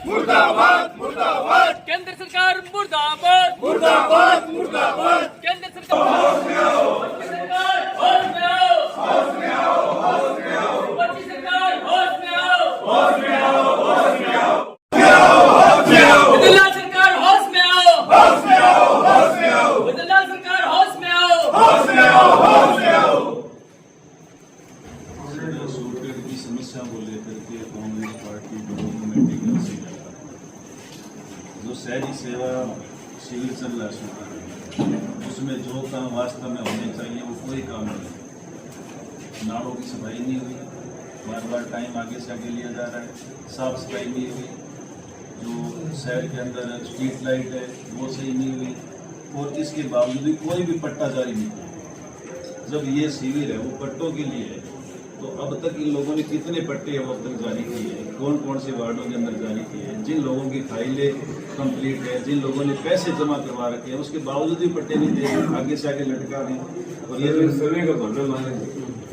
मुर्दाबाद मुर्दाबाद केंद्र सरकार मुर्दाबाद मुर्दाबाद मुर्दाबाद केंद्र सरकार होश में आओ होश में आओ होश में आओ होश में आओ मोदी सरकार होश में आओ होश में आओ होश में आओ बदला सरकार होश में आओ होश में आओ होश में आओ बदला सरकार होश में आओ होश में आओ होश में आओ। सोलर की समस्या को लेकर के कांग्रेस पार्टी गवर्नमेंट से जो शहरी सेवा शिविर चल रहा है उसमें जो काम वास्तव में होने चाहिए वो कोई काम नहीं। नालों की सफाई नहीं हुई, बार बार टाइम आगे से आगे लिया जा रहा है, साफ सफाई नहीं हुई, जो शहर के अंदर स्ट्रीट लाइट है वो सही नहीं हुई, और इसके बावजूद भी कोई भी पट्टा जारी नहीं हुआ। जब ये शिविर है वो पट्टों के लिए है, तो अब तक इन लोगों ने कितने पट्टे अब तक जारी किए हैं, कौन कौन से वार्डों के अंदर जारी किए हैं, जिन लोगों की फाइलें कंप्लीट है, जिन लोगों ने पैसे जमा करवा रखे हैं, उसके बावजूद भी पट्टे नहीं दे रहे, आगे से आगे लटका रहे हैं। और ये सर्वे का भरना माने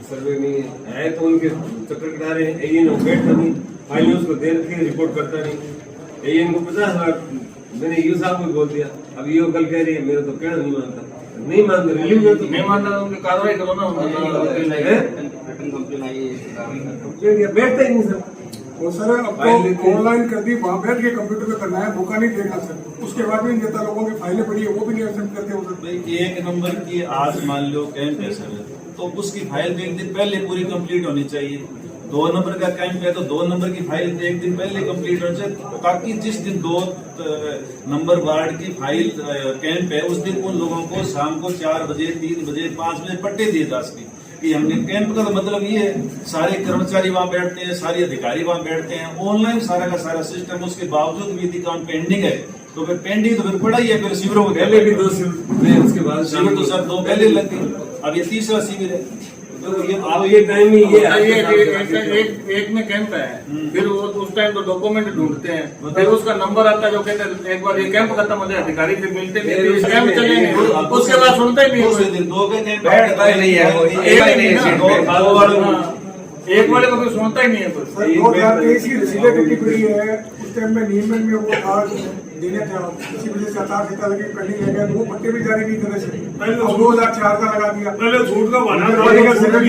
सर्वे में है तो उनके चक्कर कटा रहे हैं। एएन बैठता नहीं, फाइलें उसको दे रखी है, रिपोर्ट करता नहीं। एएन को 50,000 मैंने यू साहब को बोल दिया, अब ये कल कह रही है मेरा तो कहना नहीं मानता, नहीं मानते रिलीव में तो नहीं मानता, उनकी कार्रवाई करो ना। बैठता ही नहीं सर वो सर अब तो ऑनलाइन कर दी, वहाँ बैठ के कंप्यूटर पे करना है, मौका नहीं देखना सर। उसके बाद भी नेता लोगों की फाइलें पड़ी है वो भी नहीं एक्सेप्ट करते हो सर। भाई 1 नंबर की आज मान लो कैंप है सर, तो उसकी फाइल तो 1 दिन पहले पूरी कंप्लीट होनी चाहिए। 2 नंबर का कैंप है तो 2 नंबर की फाइल 1 दिन पहले कंप्लीट होनी चाहिए, ताकि जिस दिन 2 नंबर वार्ड की फाइल कैंप है उस दिन उन लोगों को शाम को 4 बजे 3 बजे 5 बजे पट्टे दिए जा सके। कि हमने कैंप का तो मतलब ये है सारे कर्मचारी वहाँ बैठते हैं, सारे अधिकारी वहाँ बैठते हैं, ऑनलाइन सारा का सारा सिस्टम, उसके बावजूद भी यदि काम पेंडिंग है तो फिर पेंडिंग तो फिर पड़ा ही है। फिर शिविरों को पहले भी 2 शिविर, उसके बाद शिविर तो सर 2 पहले लग गए, अब ये 3रा शिविर है। तो ये टाइम ही ये एक में कैंप है, फिर वो उस टाइम तो डॉक्यूमेंट ढूंढते हैं, फिर उसका नंबर आता है जो कहते हैं एक बार ये कैंप खत्म हो जाए अधिकारी से मिलते नहीं, कैंप चलेंगे उसके बाद सुनते ही नहीं। 2 के कैंप बैठता ही नहीं है, एक वाले को कोई सुनता ही नहीं है। सर 2023 की रसीदें कटी पड़ी है, उस टाइम में नियमन में वो था देने था, इसी वजह से आचार संहिता लगी पेंडिंग है, वो पट्टे भी जारी नहीं करे थे। 2004 का लगा दिया, पहले झूठ का बहाना सर्वे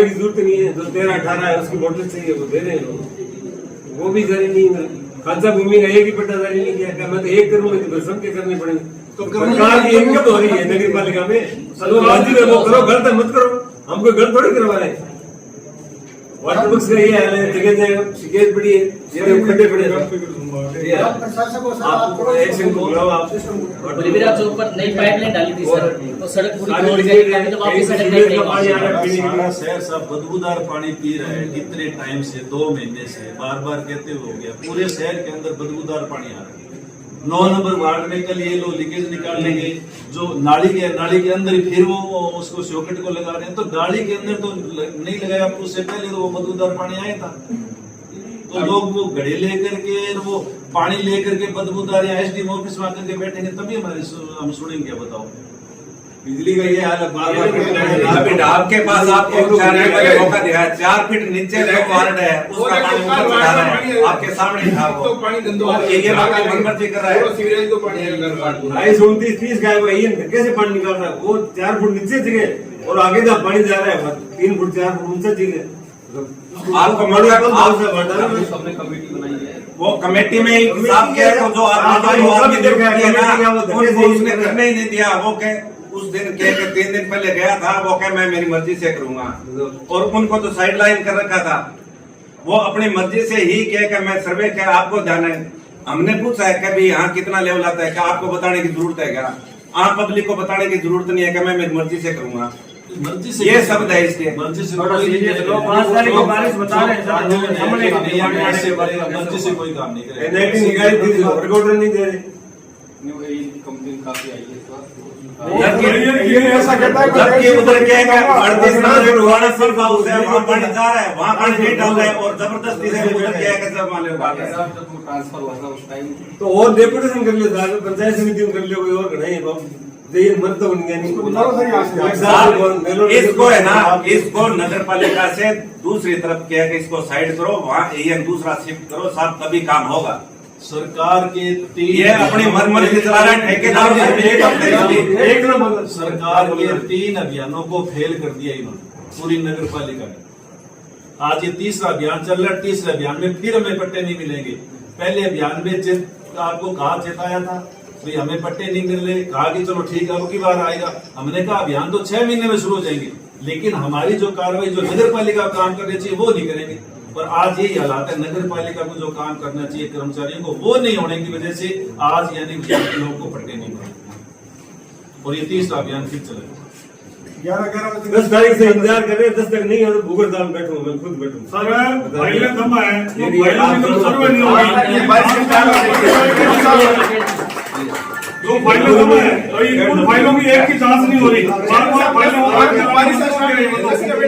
की जरूरत नहीं है। जो 13-18 है उसकी वोटर चाहिए वो दे रहे हैं लोग, वो भी जारी नहीं है। खालसा भूमि का एक ही पट्टा जारी नहीं किया, मैं तो एक करूंगा तो सबके करने पड़ेंगे। तो सरकार की इनकम हो रही है नगर पालिका में, चलो राजी में वो करो, गलत मत करो, हम कोई गलत थोड़ी करवा रहे हैं। वाटर बॉक्स का ये हाल है, जगह जगह शिकायत पड़ी है, ये खड्डे पड़े हैं। आप एक्शन को बुलाओ, आप बलबीरा चौक पर नई पाइपलाइन डाली थी सर, तो सड़क पूरी तोड़ गई, अभी तो वापस सड़क नहीं बनी। सारा शहर सब बदबूदार पानी पी रहा है कितने टाइम से, 2 महीने से, बार बार कहते हुए हो गया। पूरे शहर के अंदर बदबूदार पानी आ रहा है। 9 नंबर वार्ड में कल ये लोग लीकेज निकाल लेंगे, जो नाली के अंदर फिर वो उसको सॉकेट को लगा रहे हैं, तो नाली के अंदर तो नहीं लगाया, उससे पहले तो वो बदबूदार पानी आया था। तो लोग वो घड़े लेकर के वो पानी लेकर के बदबूदार या एसडीएम ऑफिस में आकर के बैठेंगे, तभी हम सुनेंगे। बताओ बिजली का ये हाल है, अभी आपके पास आपको 4 फीट का मौका दिया है, 4 फीट नीचे जो वार्ड है उसका पानी ऊपर चढ़ा रहा है, आपके सामने था वो ये बात मनमर्जी कर रहा है। 229-30 का कैसे पानी निकाल रहा है, वो 4 फुट नीचे जगह और आगे जब पानी जा रहा है 3 फुट 4 फुट ऊंचा जगह। आपको हमने कमेटी बनाई है, वो कमेटी में हिसाब किया है, जो आपने उसने करने ही नहीं दिया। वो कह उस दिन कह के 3 दिन पहले गया था, वो कह मैं मेरी मर्जी से करूंगा, और उनको तो साइड लाइन कर रखा था। वो अपनी मर्जी से ही कह के मैं सर्वे क्या आपको जाना है। हमने पूछा है कि भाई यहाँ कितना लेवल आता है, क्या आपको बताने की जरूरत है क्या? आम पब्लिक को बताने की जरूरत नहीं है कि मैं मेरी मर्जी से करूंगा। मर्जी से ये शब्द है इसके। मर्जी से 5 तारीख को बारिश बता रहे हैं, मर्जी से कोई काम नहीं करेगा। नहीं दे रहे। कंप्लेन काफी आई है ये ऐसा कहता है जबकि उधर क्या है, पानी जा रहा है, वहाँ पानी नहीं डाल रहा है, और जबरदस्ती से उधर क्या है ट्रांसफर हुआ था उस टाइम। तो और डेपुटेशन कर लिया, पंचायत समिति में कर लिया, कोई और नहीं है। देर मत तो उनके नहीं इसको है ना, इसको नगर पालिका से दूसरी तरफ किया कि इसको साइड करो, वहाँ एएन दूसरा शिफ्ट करो, साहब तभी काम होगा। सरकार के ये अपनी मरमर की चला रहा है, ठेकेदार एक नंबर सरकार के 3 अभियानों को फेल कर दिया इन्होंने पूरी नगर पालिका ने। आज ये तीसरा अभियान चल रहा है, तीसरे अभियान में फिर हमें पट्टे नहीं मिलेंगे। पहले अभियान में आपको कहा चेताया था भाई हमें पट्टे नहीं मिल रहे, कहा कि चलो ठीक है अब की बार आएगा। हमने कहा अभियान तो 6 महीने में शुरू हो जाएंगे, लेकिन हमारी जो कार्रवाई जो नगर पालिका काम करनी चाहिए वो नहीं करेंगे। और आज यही हालात है, नगर पालिका को जो काम करना चाहिए कर्मचारियों को वो नहीं होने की वजह से आज यानी लोगों को पट्टे नहीं मिले और ये तीसरा अभियान फिर चलेगा। 10 तारीख से इंतजार कर रहे हैं, 10 तक नहीं है तो भूगल दाल बैठूंगा, मैं खुद बैठूंगा। सर फाइलें जमा है, यदि सर्वे नहीं जो फाइलें जमा है तो इन फाइलों की एक की जांच नहीं हो रही, बार-बार फाइलें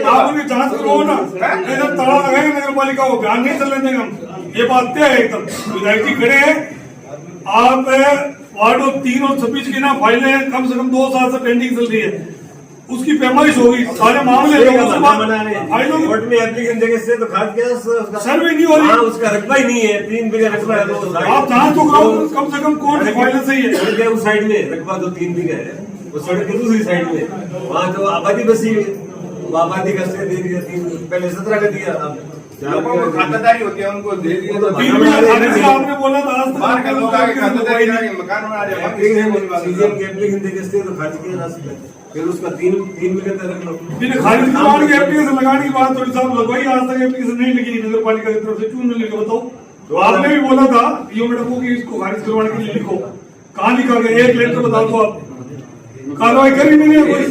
आप उनकी जांच करो ना, नहीं तो ताला लगाएंगे नगर पालिका को, ध्यान नहीं चलने देंगे हम। ये बात तय है एकदम। विधायक जी खड़े हैं, आप वार्ड 3 और 26 की ना फाइलें कम से कम 2 साल से पेंडिंग चल रही है, उसकी पैमाइश होगी, सारे मामले फाइलों कोर्ट में एप्लीकेशन जगह से तो खाद गैस सर्वे नहीं हो रही, उसका रकबा ही नहीं है, 3 बीघा रकबा है। आप जांच तो करो, कम से कम कौन सी फाइलें सही है। सड़क है उस साइड में, रकबा तो 3 बीघा है, वो सड़क है दूसरी साइड में, वहाँ तो आबादी बसी है, वो आबादी का से दे दिया 3, पहले 17 का दिया, अब खातादारी होती है उनको दे दिया तो आपने बोला था आज बाहर का लोग आगे खातादारी करेंगे, मकान बना रहे हैं, सीजीएम के एप्लीकेशन देके तो खारिज किया जा सकता है, फिर उसका 3 बीघा तक रख लो। खारिज करवाने की एप्लीकेशन लगाने की बात थोड़ी साहब लगवाई, आज तक एप्लीकेशन नहीं लगी नगर पालिका की तरफ से, क्यों नहीं लिखा बताओ। तो आपने भी बोला था ईओ मैडम को कि इसको खारिज करवाने के लिए लिखो, कहाँ लिखा गया, एक लेटर बता दो आप, कार्रवाई करी नहीं है कोई।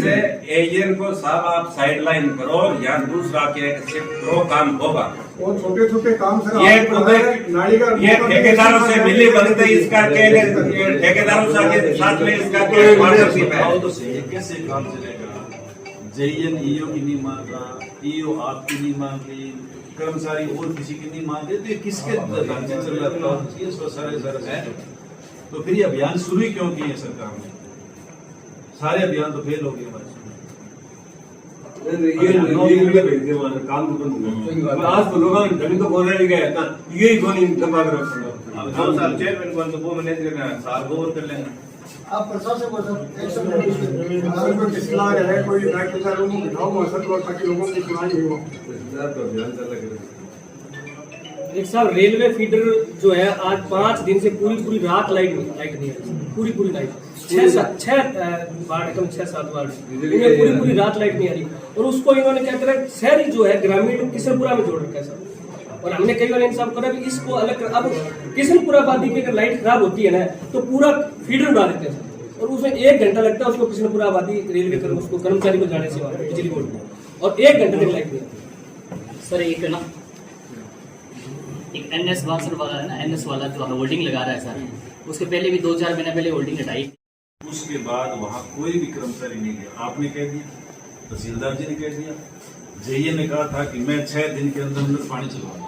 एएन को साहब आप साइडलाइन करो या दूसरा के शिफ्ट करो, काम होगा। और छोटे छोटे काम सर ये ठेकेदारों से मिली बनते इसका ठेकेदारों के साथ में इसका पार्टनरशिप है। तो सही है, कैसे काम चलेगा? जेईएन ईओ की नहीं मांग रहा, ईओ आपकी नहीं मांग रही, कर्मचारी और किसी की नहीं मांग रहे, तो ये किसके ढांचे चल रहा है? तो फिर ये अभियान शुरू ही क्यों किए सरकार ने? सारे अभियान तो फेल हो गए हमारे। ये भेज दे वहाँ काम तो बंद आज तो लोग ढंग तो बोल रहे गए यही कौन दबा कर रखा 2 साल चेयरमैन को तो वो मैनेज करना है, साल को और कर लेना। आप प्रशासन को सर किसी ला रहे हैं, कोई ठेकेदार लोगों को बिठाओ सर, ताकि लोगों की सुनाई हो। एक साहब रेलवे फीडर जो है आज 5 दिन से पूरी रात लाइट नहीं है, पूरी नाइट 6-7 वार्ड कम 6-7 वार्ड इन्हें पूरी रात लाइट नहीं आ रही, और उसको इन्होंने क्या करा शहरी जो है ग्रामीण किशनपुरा में जोड़ रखा है सर। और हमने कई बार इंसाफ करा भी इसको अलग कर, अब किशनपुरा आबादी की अगर लाइट खराब होती है ना तो पूरा फीडर उड़ा देते हैं, और उसमें 1 घंटा लगता है उसको किशनपुरा आबादी रेलवे कर उसको कर्मचारी को जाने से बिजली बोर्ड में, और 1 घंटे तक लाइट नहीं। सर एक ना एक एनएस वासर वाला है ना, एनएस वाला जो होल्डिंग लगा रहा है सर, उसके पहले भी 2-4 महीने पहले होल्डिंग हटाई। उसके बाद वहां कोई भी कर्मचारी नहीं गया, आपने कह दिया, तहसीलदार जी ने कह दिया, जेईए ने कहा था कि मैं 6 दिन के अंदर पानी चलवाऊंगा।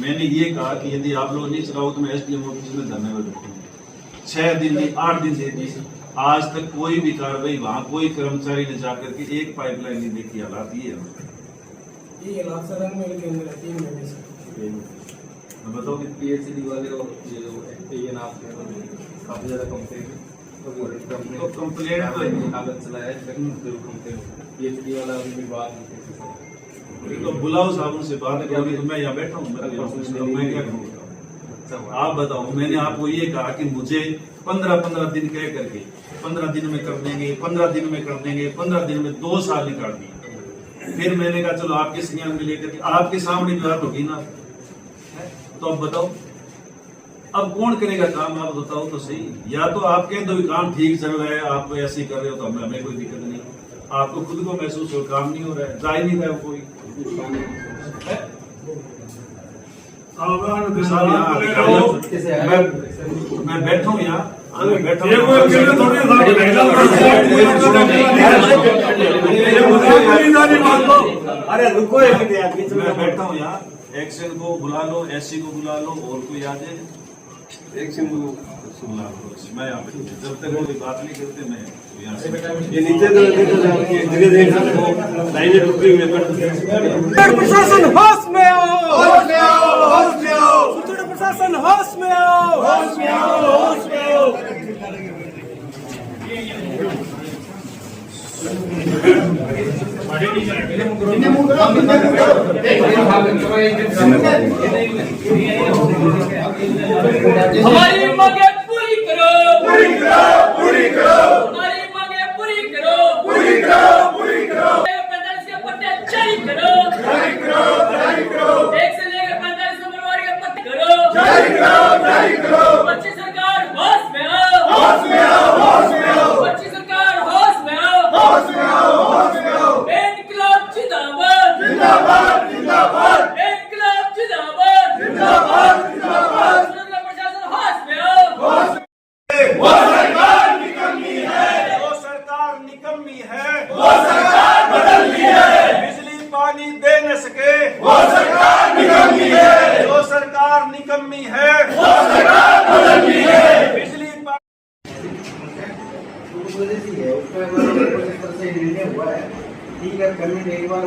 मैंने ये कहा कि यदि आप लोग नहीं चलाओ तो मैं एसडीएम ऑफिस में धरने पर बैठूंगा। 6 दिन नहीं 8 दिन दे दिए, आज तक कोई भी कार्रवाई वहां कोई कर्मचारी ने जाकर के एक पाइपलाइन नहीं देखी। हालात ये हालात सर मेरे के अंदर 3 महीने से बताओ कि पीएचडी वाले और ये जो एएन आप काफी ज्यादा कंप्लेंट तो कंप्लेंट तो कागज चलाया है, पीएचडी वाला अभी बात नहीं, तो बुलाओ साहब उनसे बात करो, तो मैं यहाँ बैठा हूँ, मैं क्या करूँगा? आप बताओ, मैंने आपको ये कहा कि मुझे 15-15 दिन कह करके 15 दिन में कर देंगे, 15 दिन में कर देंगे, 15 दिन में 2 साल निकाल दिए। फिर मैंने कहा चलो आपके संज्ञान में लेकर के आपके सामने बात होगी ना, तो अब बताओ अब कौन करेगा काम? आप बताओ तो सही। या तो आप कह दो काम ठीक चल रहा है, आप ऐसे ही कर रहे हो, तो हमें कोई दिक्कत नहीं, आपको खुद को महसूस हो काम नहीं हो रहा है, जा ही नहीं रहा है कोई। मैं बैठा हूँ यहाँ, बैठा अरे रुको मैं बैठा हूँ यहाँ, एक्शन को बुला लो, एससी को बुला लो, और कोई आ जाए, एक सिंबल मैं यहाँ पे जब तक कोई बात नहीं करते मैं यहाँ से ये नीचे तो जगह देख सकते हो लाइनें रुकी हुई है प्रशासन होश में आओ, होश में आओ, होश में आओ, सुदृढ़ प्रशासन होश में आओ, होश में आओ, होश में आओ। हमारी मांगे पूरी करो, पूरी करो, पूरी करो, हमारी मांगे पूरी करो, पूरी करो, पूरी करो, 45 के पट्टे जारी करो, जारी करो, जारी करो, 1 से लेकर 45 नंबर वाले के पट्टे करो, जारी करो, जारी करो, बच्ची सरकार होश में आओ, होश में आओ, होश में आओ, बच्ची सरकार होश में आओ, होश में आओ, होश में आओ। इनकलाब जिंदाबाद, जिंदाबाद, जिंदाबाद, इनकलाब जिंदाबाद, जिंदाबाद, जिंदाबाद। सुदृढ़ प्रशासन होश में आओ, होश में वो सरकार निकम्मी है, वो सरकार निकम्मी है, वो सरकार बदलनी है, बिजली पानी दे न सके, वो सरकार निकम्मी है, जो सरकार निकम्मी है, वो सरकार बदलनी है। बिजली पानी ठीक है, पेमेंट एक बार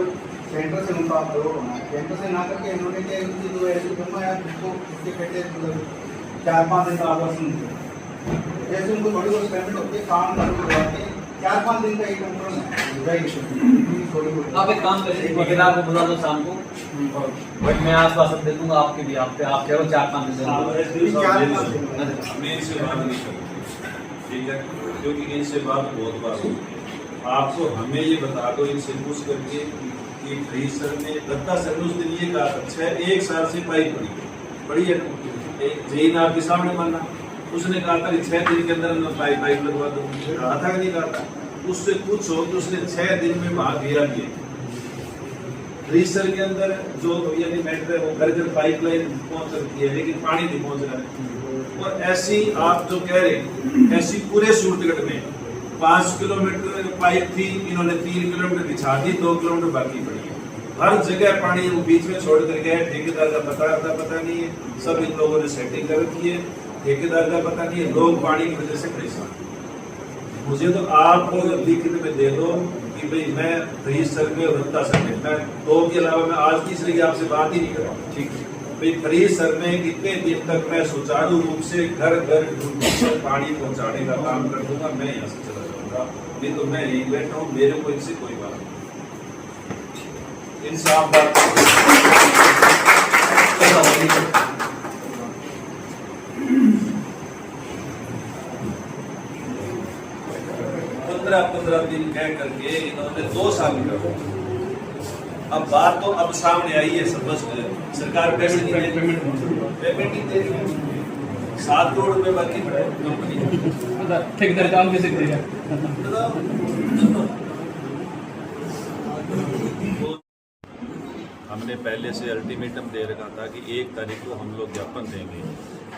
सेंटर से उनका आप करो ना, सेंटर से ना करके इन्होंने क्या उनकी जो ऐसी जमा यार उसको उसके पेटे मतलब 4-5 दिन का आवासन जैसे उनको थोड़ी बहुत पेमेंट होती है, काम करके 4-5 दिन का एक कंट्रोल आप एक काम करिए, ठेकेदार को बुला दो शाम को, बट मैं आश्वासन दे दूंगा आपके भी, आप कह रहे हो 4-5 दिन मैं इनसे बात नहीं करूँगा, ठीक है, क्योंकि इनसे बात बहुत बार हुई। आपको हमें ये बता दो इनसे पूछ करके कि फ्रीजर में दत्ता सर ने उस दिन ये कहा था 1 साल से पाइप पड़ी है, जेई ने आपके सामने माना, उसने कहा था कि 6 दिन के अंदर मैं पाइप लगवा दूंगा, कहा था कि नहीं कहा था। उससे पूछो कि उसने 6 दिन में वहां गया भी है, फ्रीजर के अंदर जो यानी मैटर है वो घर घर पाइपलाइन पहुंच सकती है, लेकिन पानी नहीं पहुंच रहा है। और ऐसी आप जो कह रहे हैं, ऐसी पूरे सूरतगढ़ में 5 किलोमीटर पाइप थी, इन्होंने 3 किलोमीटर बिछा दी, 2 किलोमीटर बाकी पड़ी है। हर जगह पानी वो बीच में छोड़ कर गए, ठेकेदार का पता नहीं है, सब इन लोगों ने सेटिंग कर रखी है, ठेकेदार का पता नहीं है, लोग पानी की वजह से परेशान। मुझे तो आप लिखित में दे दो कि भाई मैं फ्रीज सर में और रत्ता सर में, मैं 2 के अलावा मैं आज तीसरे की आपसे बात ही नहीं कर रहा हूँ, ठीक है भाई। फ्रीज सर में कितने दिन तक मैं सुचारू रूप से घर घर पानी पहुंचाने का काम कर दूंगा, मैं यहाँ से चला जाऊंगा, नहीं तो मैं यहीं बैठा हूँ, मेरे को इनसे कोई बात नहीं, इनसे आप बात 15 दिन कह करके इन्होंने 2 साल कर। अब बात तो अब सामने आई है, सब बस सरकार पेमेंट नहीं दे रही, 7 करोड़ रुपए बाकी पड़े कंपनी। ठेकेदार काम कैसे करेगा? हमने पहले से अल्टीमेटम दे रखा था कि 1 तारीख को हम लोग ज्ञापन देंगे।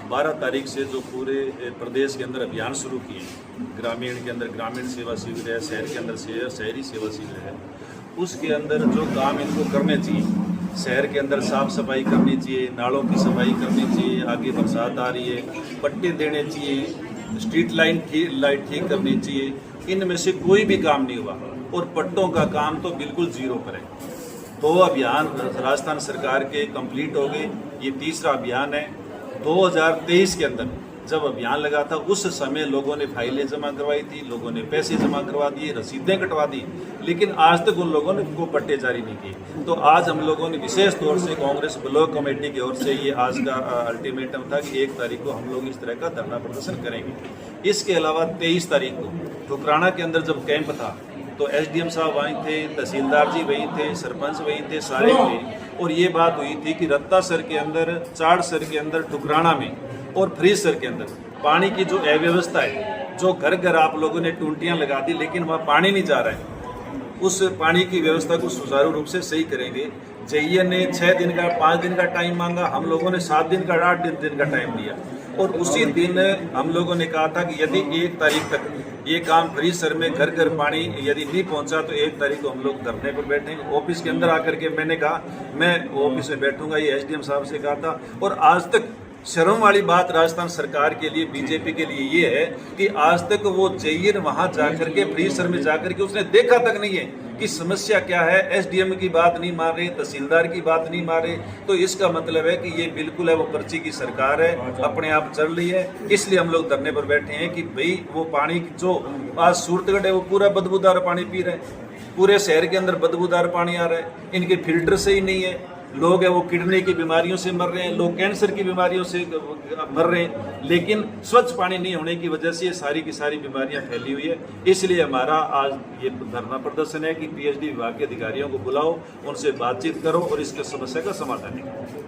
12 तारीख से जो पूरे प्रदेश के अंदर अभियान शुरू किए, ग्रामीण के अंदर ग्रामीण सेवा शिविर है, शहर के अंदर शहरी सेवा शिविर है, उसके अंदर जो काम इनको करने चाहिए, शहर के अंदर साफ सफाई करनी चाहिए, नालों की सफाई करनी चाहिए, आगे बरसात आ रही है, पट्टे देने चाहिए, स्ट्रीट लाइट ठीक करनी चाहिए, इनमें से कोई भी काम नहीं हुआ और पट्टों का काम तो बिल्कुल जीरो पर है। 2 अभियान राजस्थान सरकार के कंप्लीट हो गए, ये तीसरा अभियान है। 2023 के अंदर जब अभियान लगा था उस समय लोगों ने फाइलें जमा करवाई थी, लोगों ने पैसे जमा करवा दिए, रसीदें कटवा दी, लेकिन आज तक उन लोगों ने को पट्टे जारी नहीं किए। तो आज हम लोगों ने विशेष तौर से कांग्रेस ब्लॉक कमेटी की ओर से ये आज का अल्टीमेटम था कि 1 तारीख को हम लोग इस तरह का धरना प्रदर्शन करेंगे। इसके अलावा 23 तारीख को ठुकराना के अंदर जब कैंप था तो एसडीएम साहब वहीं थे, तहसीलदार जी वहीं थे, सरपंच वहीं थे, सारे थे, और ये बात हुई थी कि रत्ता सर के अंदर, चाड़ सर के अंदर, ठुकराना में और फ्रीज सर के अंदर पानी की जो अव्यवस्था है, जो घर घर आप लोगों ने टूंटियां लगा दी लेकिन वहाँ पानी नहीं जा रहा है, उस पानी की व्यवस्था को सुचारू रूप से सही करेंगे। जेईए ने 6 दिन का 5 दिन का टाइम मांगा, हम लोगों ने 7 दिन का 8 दिन का टाइम दिया, और उसी दिन हम लोगों ने कहा था कि यदि 1 तारीख तक ये काम फ्रीज सर में घर घर पानी यदि नहीं पहुंचा तो 1 तारीख को हम लोग धरने पर बैठेंगे। ऑफिस के अंदर आकर के मैंने कहा मैं ऑफिस में बैठूंगा, ये एसडीएम साहब से कहा था, और आज तक शर्म वाली बात राजस्थान सरकार के लिए, बीजेपी के लिए ये है कि आज तक वो जयिर वहां जाकर के परिसर में जाकर के उसने देखा तक नहीं है कि समस्या क्या है। एसडीएम की बात नहीं मान रहे, तहसीलदार की बात नहीं मान रहे, तो इसका मतलब है कि ये बिल्कुल है वो पर्ची की सरकार है, अपने आप चल रही है। इसलिए हम लोग धरने पर बैठे हैं कि भाई वो पानी जो आज सूरतगढ़ है वो पूरा बदबूदार पानी पी रहे हैं, पूरे शहर के अंदर बदबूदार पानी आ रहा है, इनके फिल्टर से ही नहीं है। लोग है वो किडनी की बीमारियों से मर रहे हैं, लोग कैंसर की बीमारियों से मर रहे हैं, लेकिन स्वच्छ पानी नहीं होने की वजह से ये सारी की सारी बीमारियां फैली हुई है। इसलिए हमारा आज ये धरना प्रदर्शन है कि पीएचडी विभाग के अधिकारियों को बुलाओ, उनसे बातचीत करो और इसके समस्या का समाधान निकालो।